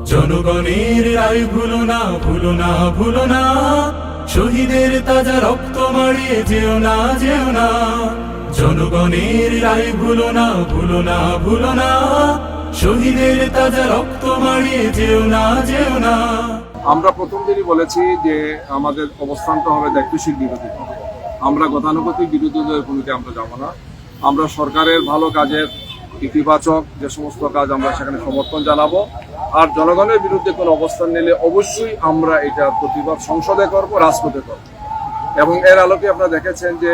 জনগণের রায় ভুলো না, ভুলো না, ভুলো না। শহীদের তাজা রক্ত মারিয়ে যেও না, যেও না। জনগণের রায় ভুলো না, ভুলো না, ভুলো না। শহীদের তাজা রক্ত মারিয়ে যেও না, যেও না। আমরা প্রথম দিনই বলেছি যে আমাদের অবস্থানটা হবে দায়িত্বশীল বিরোধী। আমরা গতানুগতিক বিরোধীদের ভূমিকা আমরা যাব না। আমরা সরকারের ভালো কাজের ইতিবাচক যে সমস্ত কাজ আমরা সেখানে সমর্থন জানাবো। আর জনগণের বিরুদ্ধে কোনো অবস্থান নিলে অবশ্যই আমরা এটা প্রতিবাদ সংসদে করব, রাজপথে করব। এবং এর আলোকে আপনারা দেখেছেন যে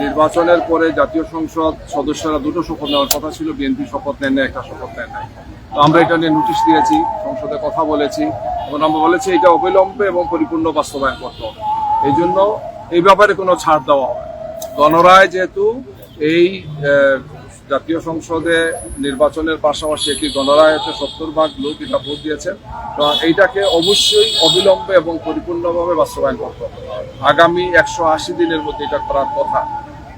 নির্বাচনের পরে জাতীয় সংসদ সদস্যরা দুটো শপথ নেওয়ার কথা ছিল, বিএনপি শপথ নেন না, একটা শপথ নেন নাই। তো আমরা এটা নিয়ে নোটিশ দিয়েছি, সংসদে কথা বলেছি এবং আমরা বলেছি এটা অবিলম্বে এবং পরিপূর্ণ বাস্তবায়ন করতে হবে। এই জন্য এই ব্যাপারে কোনো ছাড় দেওয়া হবে। গণরায় যেহেতু এই জাতীয় সংসদে নির্বাচনের পাশাপাশি একটি গণরায় হচ্ছে 70% লোক এটা ভোট দিয়েছেন, তো এইটাকে অবশ্যই অবিলম্বে এবং পরিপূর্ণভাবে বাস্তবায়ন করতে হবে। আগামী 180 দিনের মধ্যে এটা করার কথা।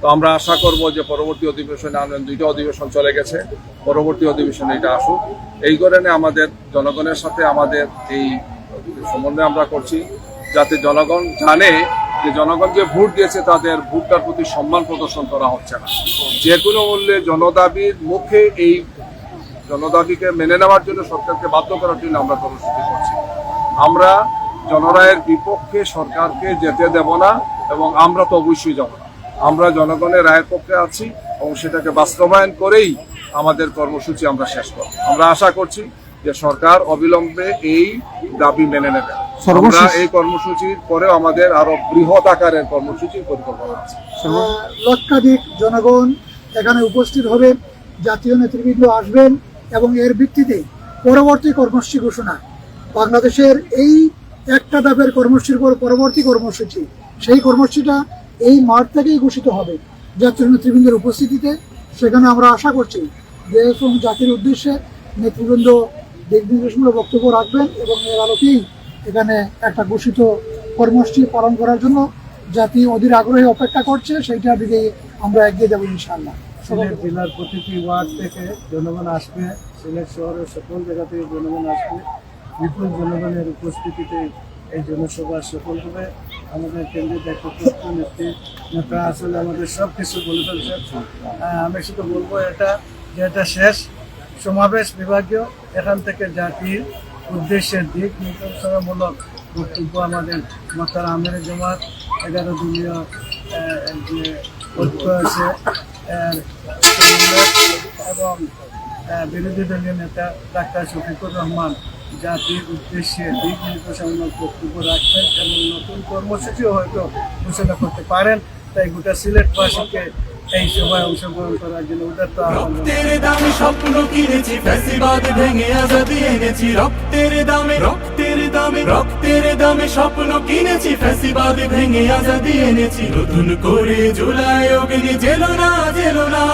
তো আমরা আশা করব যে পরবর্তী অধিবেশনে, দুইটা অধিবেশন চলে গেছে, পরবর্তী অধিবেশনে এটা আসুক। এই কারণে আমাদের জনগণের সাথে আমাদের এই সমন্বয় আমরা করছি, যাতে জনগণ জানে যে জনগণ যে ভোট দিয়েছে তাদের ভোটটার প্রতি সম্মান প্রদর্শন করা হচ্ছে না। যে কোনো মূল্যে জনদাবির মুখে এই জনদাবিকে মেনে নেওয়ার জন্য সরকারকে বাধ্য করার জন্য আমরা কর্মসূচি করছি। আমরা জনরায়ের বিপক্ষে সরকারকে যেতে দেব না এবং আমরা তো অবশ্যই যাব না। আমরা জনগণের রায়ের পক্ষে আছি এবং সেটাকে বাস্তবায়ন করেই আমাদের কর্মসূচি আমরা শেষ করব। আমরা আশা করছি যে সরকার অবিলম্বে এই দাবি মেনে নেবে। আমরা এই কর্মসূচির পরেও আমাদের আরো বৃহৎ আকারের কর্মসূচির পরিকল্পনা আছে। লক্ষাধিক জনগণ এখানে উপস্থিত হবে, জাতীয় নেতৃবৃন্দ আসবেন এবং এর ভিত্তিতে পরবর্তী কর্মসূচি ঘোষণা, বাংলাদেশের এই একটা দাবের কর্মসূচির পর পরবর্তী কর্মসূচি, সেই কর্মসূচিটা এই মাঠ থেকেই ঘোষিত হবে জাতীয় নেতৃবৃন্দের উপস্থিতিতে। সেখানে আমরা আশা করছি দেশ এবং জাতির উদ্দেশ্যে নেতৃবৃন্দ দিক নির্দেশমূলক বক্তব্য রাখবেন এবং এর আলোকেই এখানে একটা ঘোষিত কর্মসূচি পালন করার জন্য জাতি অধীর আগ্রহে অপেক্ষা করছে, সেইটার দিকে আমরা এগিয়ে যাবো ইনশাআল্লাহ। সিলেট জেলার প্রতিটি ওয়ার্ড থেকে জনগণ আসবে, সিলেট শহরের সকল জায়গা থেকে জনগণ আসবে। বিপুল জনগণের উপস্থিতিতে এই জনসভা সফল হবে। আমাদের কেন্দ্রীয় দায়িত্বপ্রাপ্ত নেতা আসলে আমাদের সব কিছু বলে ফেলছে। আমি শুধু বলবো এটা যে এটা শেষ সমাবেশ বিভাগীয়, এখান থেকে জাতির উদ্দেশ্যে দিক নির্দেশনামূলক বক্তব্য আমাদের মাতার আমির জামাত 11 দলীয় যে ঐক্য আছে এবং বিরোধী দলীয় নেতা ডাক্তার শফিকুর রহমান জাতির উদ্দেশ্যে দিক নির্দেশনামূলক বক্তব্য রাখবেন এবং নতুন কর্মসূচিও হয়তো ঘোষণা করতে পারেন। তাই গোটা সিলেটবাসীকে এই সভায় অংশগ্রহণ করার জন্য উদাত্ত আহ্বান। রক্তের দামে স্বপ্ন কিনেছি, ফ্যাসিবাদ ভেঙে আজাদি এনেছি। রক্তের দামে, রক্তের দামে, রক্তের দামে স্বপ্ন কিনেছি, ফ্যাসিবাদ ভেঙে আজাদি এনেছি। নতুন করে জুলাই অগ্নি জেলো না, জেলো না।